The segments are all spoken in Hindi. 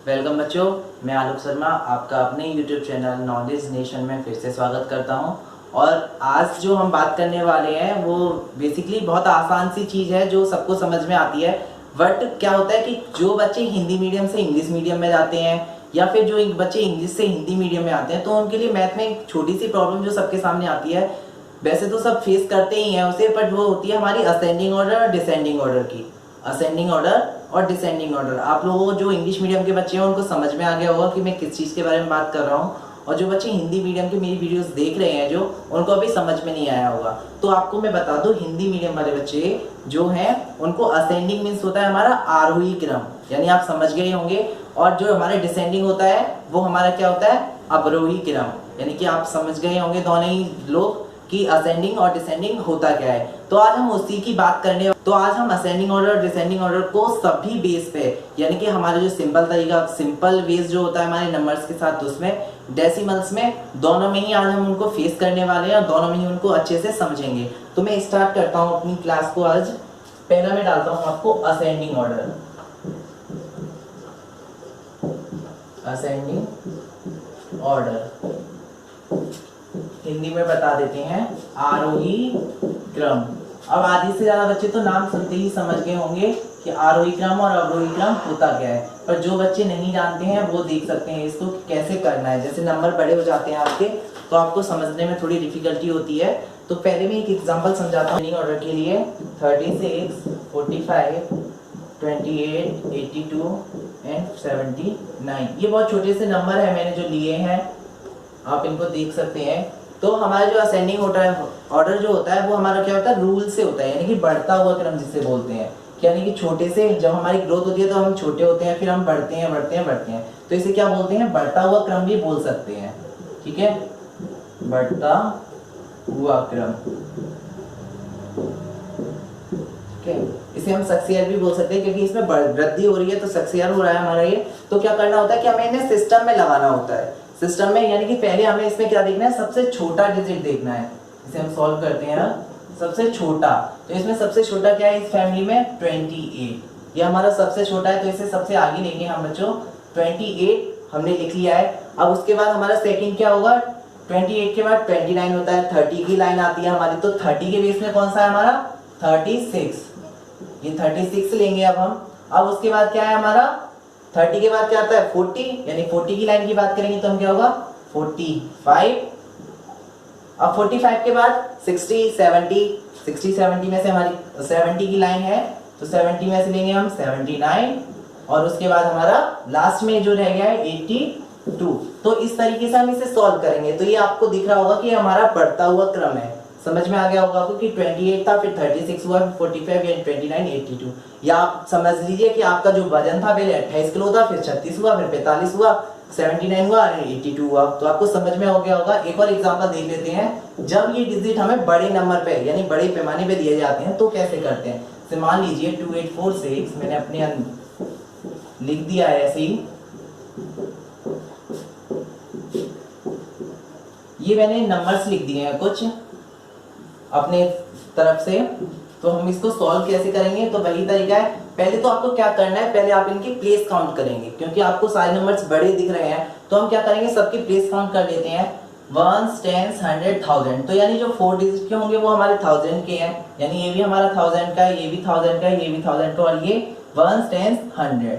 वेलकम बच्चों, मैं आलोक शर्मा आपका अपने यूट्यूब चैनल नॉलेज नेशन में फिर से स्वागत करता हूं। और आज जो हम बात करने वाले हैं वो बेसिकली बहुत आसान सी चीज़ है जो सबको समझ में आती है। बट क्या होता है कि जो बच्चे हिंदी मीडियम से इंग्लिश मीडियम में जाते हैं या फिर जो बच्चे इंग्लिश से हिंदी मीडियम में आते हैं तो उनके लिए मैथ में एक छोटी सी प्रॉब्लम जो सबके सामने आती है, वैसे तो सब फेस करते ही हैं उसे, बट वो होती है हमारी असेंडिंग ऑर्डर और डिसेंडिंग ऑर्डर की। असेंडिंग ऑर्डर और डिसेंडिंग ऑर्डर आप लोगों को जो इंग्लिश मीडियम के बच्चे हैं उनको समझ में आ गया होगा कि मैं किस चीज़ के बारे में बात कर रहा हूँ, और जो बच्चे हिंदी मीडियम के मेरी वीडियोस देख रहे हैं जो उनको अभी समझ में नहीं आया होगा। तो आपको मैं बता दूं, हिंदी मीडियम वाले बच्चे जो हैं उनको असेंडिंग मीन्स होता है हमारा आरोही क्रम, यानी आप समझ गए होंगे। और जो हमारे डिसेंडिंग होता है वो हमारा क्या होता है, अवरोही क्रम, यानी कि आप समझ गए होंगे दोनों ही लोग कि असेंडिंग और डिसेंडिंग होता क्या है। तो आज हम उसी की बात करने, तो आज हम असेंडिंग ऑर्डर और डिसेंडिंग ऑर्डर को सभी बेस पे, यानी कि हमारे जो सिंपल तरीका, सिंपल बेस जो होता है हमारे नंबर्स के साथ, उसमें डेसिमल्स में, दोनों में ही आज हम उनको फेस करने वाले हैं और दोनों में ही उनको अच्छे से समझेंगे। तो मैं स्टार्ट करता हूँ अपनी क्लास को। आज पहला मैं डालता हूँ आपको ascending order. Ascending order Hindi में बता देते हैं आरोही क्रम। अब आधे से ज्यादा बच्चे तो नाम सुनते ही समझ गए होंगे कि आरोही क्रम और अवरोही क्रम होता क्या है, पर जो बच्चे नहीं जानते हैं वो देख सकते हैं इसको कैसे करना है। जैसे नंबर बड़े हो जाते हैं आपके तो आपको समझने में थोड़ी डिफिकल्टी होती है। तो पहले मैं एक एग्जांपल समझाता हूँ ऑर्डर के लिए। 36, 45, 28, 82 एंड 79, ये बहुत छोटे से नंबर है मैंने जो लिए हैं, आप इनको देख सकते हैं। तो हमारा जो असेंडिंग ऑर्डर जो होता है वो हमारा क्या होता है, रूल से होता है, यानी कि बढ़ता हुआ क्रम जिसे बोलते हैं। यानी कि छोटे से जब हमारी ग्रोथ होती है तो हम छोटे होते हैं, फिर हम बढ़ते हैं बढ़ते हैं बढ़ते हैं, तो इसे क्या बोलते हैं, बढ़ता हुआ क्रम भी बोल सकते हैं। ठीक है, बढ़ता हुआ क्रम। ठीक है, इसे हम सक्सेयर भी बोल सकते हैं क्योंकि इसमें वृद्धि हो रही है तो सक्सेयर हो रहा है हमारा ये। तो क्या करना होता है कि हमें इन्हें सिस्टम में लगाना होता है। सिस्टम में यानी कि पहले हमें इसमें क्या देखना है, सबसे छोटा डिजिट देखना है। इसे हम सॉल्व करते हैं सबसे छोटा। तो इसमें सबसे छोटा क्या है इस फैमिली में, 28, ये हमारा सबसे छोटा है, तो इसे सबसे आगे लेंगे हम बच्चों। 28 हमने लिख लिया है। अब उसके बाद हमारा सेकंड क्या होगा, 28 के बाद 29 होता है, 30 की लाइन आती है हमारी, तो 30 के बेस में कौन सा है हमारा, 36, ये 36 लेंगे अब हम। अब उसके बाद क्या है हमारा, 30 के बाद क्या आता है, 40, यानी 40 की लाइन की बात करेंगे तो हम क्या होगा, 45। अब 45 के बाद 60, 70 में से हमारी 70 की लाइन है, तो 70 में से लेंगे हम 79, और उसके बाद हमारा लास्ट में जो रह गया है 82। तो इस तरीके से हम इसे सॉल्व करेंगे। तो ये आपको दिख रहा होगा कि हमारा बढ़ता हुआ क्रम है। समझ में आ गया होगा आपको कि 28 था, फिर 36 हुआ, फिर 45, 29, 82। या आप समझ लीजिए कि आपका जो वजन था पहले 28 किलो था, फिर 36 हुआ, फिर 45 हुआ, 79 हुआ, 82 हुआ। तो आपको समझ में हो गया होगा। एक और एग्जांपल देख लेते हैं। जब ये डिजिट हमें बड़े नंबर पे यानी बड़े पैमाने पे दिए जाते हैं तो कैसे करते हैं। तो मान लीजिए 2846 मैंने अपने लिख दिया है ऐसे ही, ये मैंने नंबर्स लिख दिए हैं कुछ अपने तरफ से। तो हम इसको सॉल्व कैसे करेंगे, तो वही तरीका है। पहले तो आपको क्या करना है, पहले आप इनकी प्लेस काउंट करेंगे, क्योंकि आपको सारे नंबर्स बड़े दिख रहे हैं। तो हम क्या करेंगे, सबकी प्लेस काउंट कर लेते हैं, 1s, 10s, 100, 1000। तो यानी जो 4 डिजिट के होंगे वो हमारे 1000 के हैं, यानी ये भी हमारा 1000 का है, ये भी 1000 का है, ये भी 1000 का, और ये 1s, 10s, 100।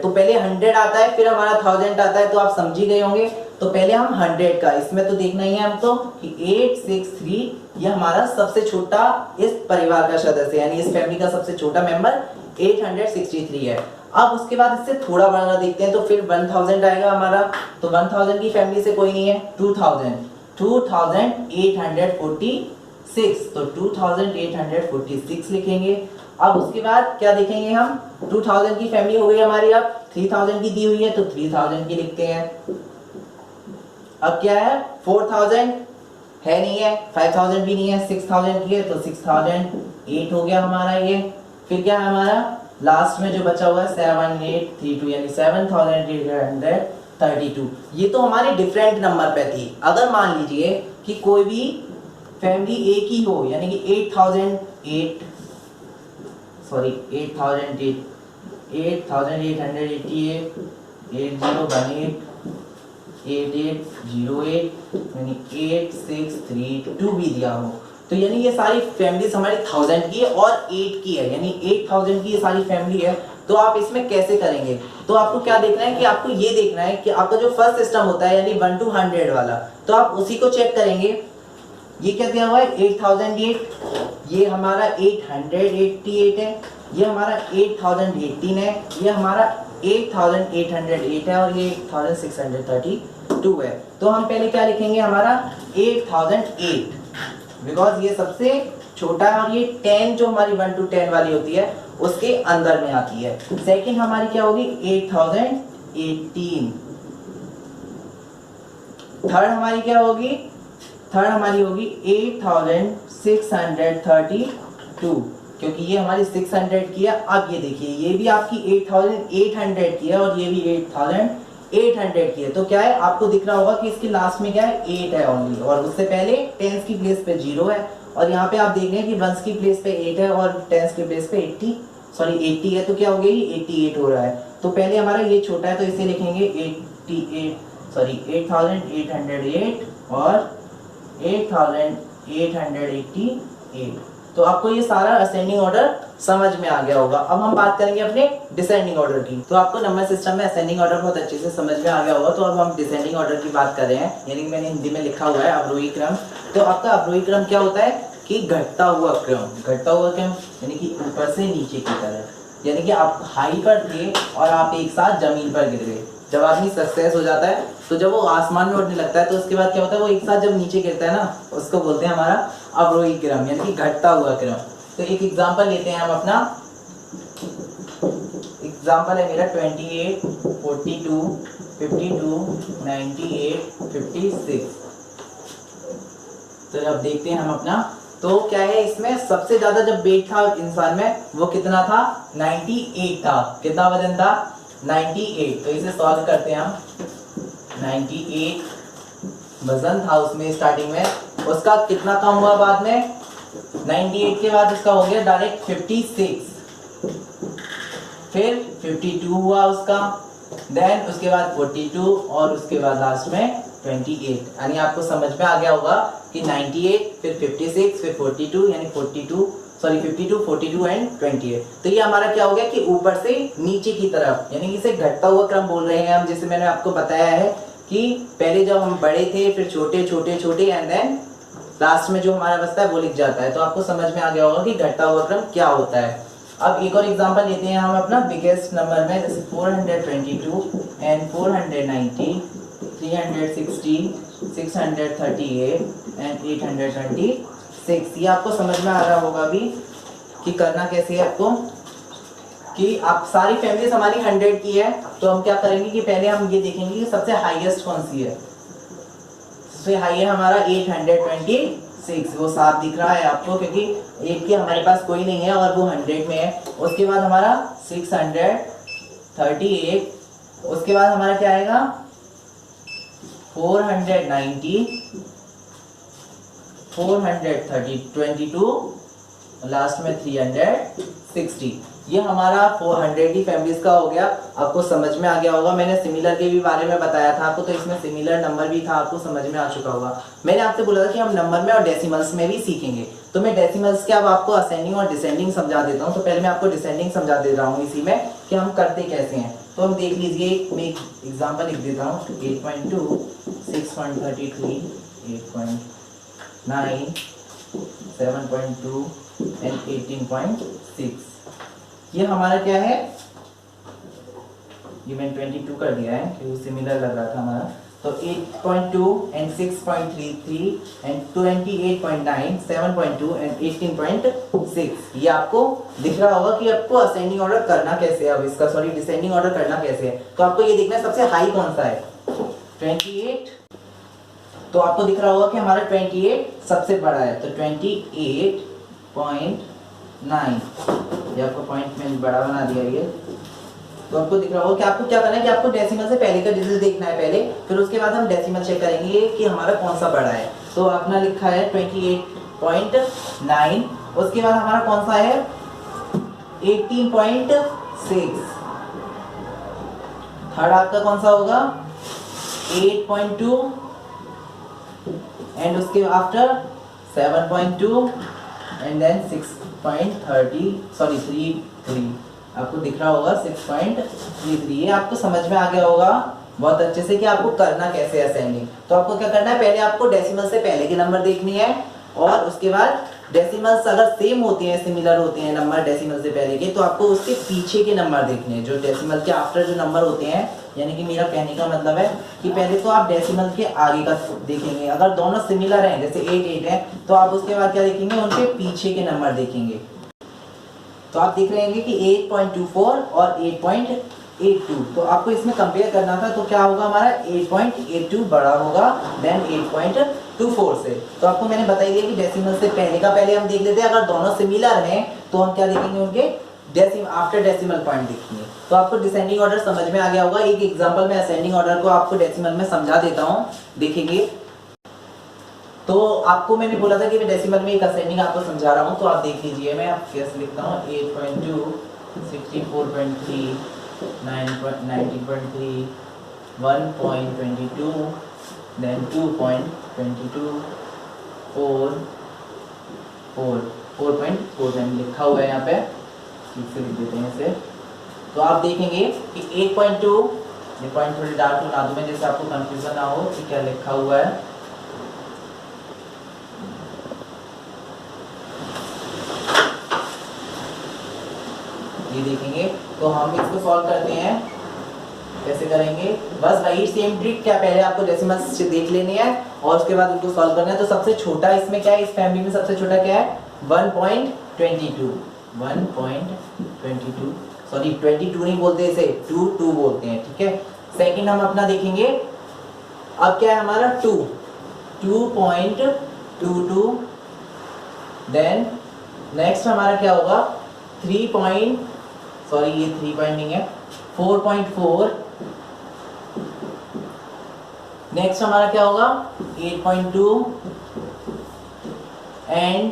तो पहले 100 आता है, फिर हमारा 1000 आता है, तो आप समझ ही गए होंगे। तो पहले हम 100 का, इसमें तो देखना ही है हमको कि 863 ये हमारा सबसे छोटा इस परिवार का सदस्य, यानी इस फैमिली का सबसे छोटा मेंबर 863 है। अब उसके बाद इससे थोड़ा बड़ा देखते हैं, तो फिर 1000 आएगा हमारा। तो 1000 की फैमिली से कोई नहीं है, 2846, तो 2846 लिखेंगे। अब उसके बाद क्या देखेंगे हम, 2000 की फैमिली हो गई हमारी, अब 3000 की दी हुई है तो 3000 की लिखते हैं। अब क्या है, 4000 है नहीं है, 5000 भी नहीं है, 6000 की है तो 6008 हो गया हमारा ये। फिर क्या है हमारा लास्ट में जो बचा हुआ है 7832, यानी 7832। ये तो हमारी डिफरेंट नंबर पे थी। अगर मान लीजिए कि कोई भी फैमिली एक ही हो, यानी कि 8008 8888 8018 8808 यानी 8632 भी दिया हो, तो यानी ये सारी फैमिलीज हमारी 1000 की है और 8 की है, यानी 8000 की ये सारी फैमिली है। तो आप इसमें कैसे करेंगे? तो आपको क्या देखना है कि आपको ये देखना है कि आपका जो फर्स्ट सिस्टम होता है यानी 1 to 100 वाला, तो आप उसी को चेक करेंगे। ये क्या दिया हुआ है 8008, ये हमारा 888 है, ये हमारा 8018 है, ये हमारा 8808 है और ये 8632 है। तो हम पहले क्या लिखेंगे, हमारा 8008, बिकॉज ये सबसे छोटा है और ये 10 जो हमारी 1 to 10 वाली होती है उसके अंदर में आती है। सेकंड हमारी क्या होगी 8018। थर्ड हमारी क्या होगी, थर्ड हमारी होगी 8632, क्योंकि ये हमारी 600 की है। अब ये देखिए ये भी आपकी 8800 की है और ये भी 8800 की है। तो क्या है, आपको दिख रहा होगा कि इसके लास्ट में क्या है 8 है ओनली, और उससे पहले टेंस की प्लेस पे 0 है, और यहाँ पे आप देख रहे हैं कि वंस की प्लेस पे 8 है और टेंस की प्लेस पे 80 है। तो क्या हो गई 88 हो रहा है। तो पहले हमारा ये छोटा है तो इसे लिखेंगे 8808 और 8888। तो आपको ये सारा असेंडिंग ऑर्डर समझ में आ गया होगा। अब हम बात करेंगे अपने डिसेंडिंग ऑर्डर की। तो आपको नंबर सिस्टम में असेंडिंग ऑर्डर बहुत अच्छे से समझ में आ गया होगा। तो अब हम डिसेंडिंग ऑर्डर की बात कर रहे हैं, यानी कि मैंने हिंदी में लिखा हुआ है अवरोही क्रम। तो आपका अवरोही क्रम क्या होता है कि घटता हुआ क्रम। घटता हुआ क्रम यानी कि ऊपर से नीचे की तरफ, यानी कि आप हाई पर थे और आप एक साथ जमीन पर गिर गए। जब आदमी सक्सेस हो जाता है तो जब वो आसमान में उड़ने लगता है तो उसके बाद क्या होता है, वो एक साथ जब नीचे गिरता है ना, उसको बोलते हैं हमारा अवरोही क्रम, यानी कि घटता हुआ क्रम। तो एक एग्जांपल लेते हैं हम अपना। एग्जांपल है मेरा 28 42 52 98 56। तो अब देखते हैं हम अपना। तो क्या है, इसमें सबसे ज्यादा जब वेट था इंसान में वो कितना था 98 था। कितना वजन था 98। तो इसे सॉल्व करते हैं हम। 98 वजन था उसमें स्टार्टिंग में, उसका कितना कम हुआ बाद में 98 के बाद उसका हो गया डायरेक्ट 56, फिर 52 हुआ उसका, देन उसके बाद 42 और उसके बाद लास्ट में 28। यानी आपको समझ में आ गया होगा कि 98 फिर 56 फिर 42, यानी 52 एंड 28। तो ये हमारा क्या हो गया कि ऊपर से नीचे की तरफ, यानी इसे घटता हुआ क्रम बोल रहे हैं हम। जैसे मैंने आपको बताया है कि पहले जब हम बड़े थे फिर छोटे छोटे छोटे एंड देन लास्ट में जो हमारा बचता है वो लिख जाता है। तो आपको समझ में आ गया होगा कि घटता हुआ क्रम क्या होता है। अब एक और एग्जांपल लेते हैं हम अपना बिगेस्ट नंबर में, जैसे 422 एंड 490 360 638 एंड 826। ये आपको समझ में आ रहा होगा अभी कि करना कैसे है आपको, कि आप सारी फैमिलीज हमारी 100 की है। तो हम क्या करेंगे कि पहले हम ये देखेंगे कि सबसे हाईएस्ट कौन सी है। सबसे हाई है हमारा 826, वो साफ दिख रहा है आपको क्योंकि 8 की हमारे पास कोई नहीं है और वो 100 में है। उसके बाद हमारा 638, उसके बाद हमारा क्या आएगा 490, 430 22, लास्ट में 360। ये हमारा 400 फैमिलीज का हो गया। आपको समझ में आ गया होगा। मैंने सिमिलर के भी बारे में बताया था आपको, तो इसमें सिमिलर नंबर भी था, आपको समझ में आ चुका होगा। मैंने आपसे बोला था कि हम नंबर में और डेसिमल्स में भी सीखेंगे। तो मैं डेसिमल्स के अब आपको असेंडिंग और डिसेंडिंग समझा देता हूँ। तो पहले मैं आपको डिसेंडिंग समझा दे रहा हूँ इसी में कि हम करते कैसे हैं। तो हम देख लीजिए, मैं एक एग्जाम्पल लिख देता हूँ। 8.2 6.33 8.9 7.2 एंड 18.6। ये हमारा क्या है, ये मैंने 22 कर दिया है क्योंकि सिमिलर लग रहा था हमारा। तो 8.2 एंड 6.33 एंड 28.9 7.2 एंड 18.6। ये आपको दिख रहा होगा कि आपको असेंडिंग ऑर्डर करना कैसे है। अब इसका डिसेंडिंग ऑर्डर करना कैसे है। तो आपको ये देखना है सबसे हाई कौन सा है 28। तो आपको दिख रहा होगा कि हमारा 28 सबसे बड़ा है। तो 28.9, ये आपको पॉइंट में बड़ा बना दिया ये। तो आपको दिख रहा होगा कि आपको क्या करना है कि आपको डेसिमल से पहले का डिजिट देखना है पहले, फिर उसके बाद हम डेसिमल चेक करेंगे कि हमारा कौन सा बड़ा है। तो अपना लिखा है 28.9, उसके बाद हमारा कौन सा है 18.6, थर्ड आपका कौन सा होगा 8.2 एंड उसके आफ्टर 7.2 एंड देन 6.33 आपको दिख रहा होगा 6.33। ये आपको समझ में आ गया होगा बहुत अच्छे से कि आपको करना कैसे है असेंडिंग। तो आपको क्या करना है, पहले आपको डेसिमल से पहले के नंबर देखनी है और उसके बाद डेसिमल्स अगर सेम होते हैं, सिमिलर होते हैं नंबर डेसिमल से पहले के, तो आपको उसके पीछे के नंबर देखने हैं जो डेसिमल के आफ्टर जो नंबर होते हैं। यानी कि मेरा कहने का मतलब है कि पहले तो आप डेसिमल के आगे का देखेंगे, अगर दोनों सिमिलर हैं जैसे 8 है तो आप उसके बाद क्या देखेंगे, उनके पीछे के नंबर देखेंगे। तो आप देख रहे हैं कि 8.24 और 8.82, तो आपको इसमें कंपेयर करना था तो क्या होगा हमारा 8.82 बड़ा होगा देन 8.24 से। तो आपको मैंने बताई दिया कि डेसिमल से पहले का पहले हम देख लेते हैं, अगर दोनों सिमिलर हैं तो हम क्या देखेंगे, उनके आफ्टर डेसिमल पॉइंट देखेंगे। तो आपको डिसेंडिंग ऑर्डर समझ में आ गया होगा। एक एग्जांपल में असेंडिंग ऑर्डर को आपको डेसिमल में समझा देता हूँ, देखेंगे। तो आपको मैंने बोला था कि मैं डेसिमल में एक असेंडिंग आपको समझा रहा हूँ, तो आप देख लीजिए मैं कैसे लिखता हूँ 8.2 64.3 19.3 1.22 देन 2.22 4.4 मैंने लिखा हुआ है यहाँ पे, ठीक से लिख देते हैं इसे। तो आप देखेंगे कि 8.2 ये पॉइंट थोड़ी डार्क बना दूं मैं जैसे आपको कंफ्यूजन ना हो कि क्या लिखा हुआ है। ये देखेंगे तो हम इसको सॉल्व करते हैं, कैसे करेंगे, बस वही सेम ट्रिक, क्या पहले आपको डेसिमल्स देख लेनी है और उसके बाद उनको सॉल्व करना है। तो सबसे छोटा इसमें क्या है, इस फैमिली में सबसे छोटा क्या है 1.22 सॉरी 22 नहीं बोलते इसे 2 बोलते हैं, ठीक है। सेकंड हम अपना देखेंगे, अब क्या है हमारा 2.22 देन नेक्स्ट हमारा क्या होगा 3 सॉरी ये 3 पॉइंट नहीं है 4.4 नेक्स्ट हमारा क्या होगा 8.2 एंड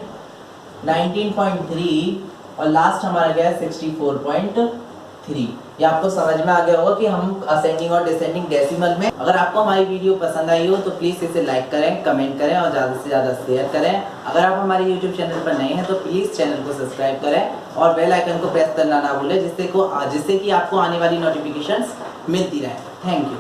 19.3 और लास्ट हमारा क्या है 64.3। ये आपको समझ में आ गया होगा कि हम असेंडिंग और डिसेंडिंग डेसिमल में। अगर आपको हमारी वीडियो पसंद आई हो तो प्लीज़ इसे लाइक करें, कमेंट करें और ज़्यादा से ज़्यादा शेयर करें। अगर आप हमारे यूट्यूब चैनल पर नए हैं तो प्लीज़ चैनल को सब्सक्राइब करें और बेल आइकन को प्रेस करना ना भूलें, जिससे कि आपको आने वाली नोटिफिकेशंस मिलती रहें। Thank you.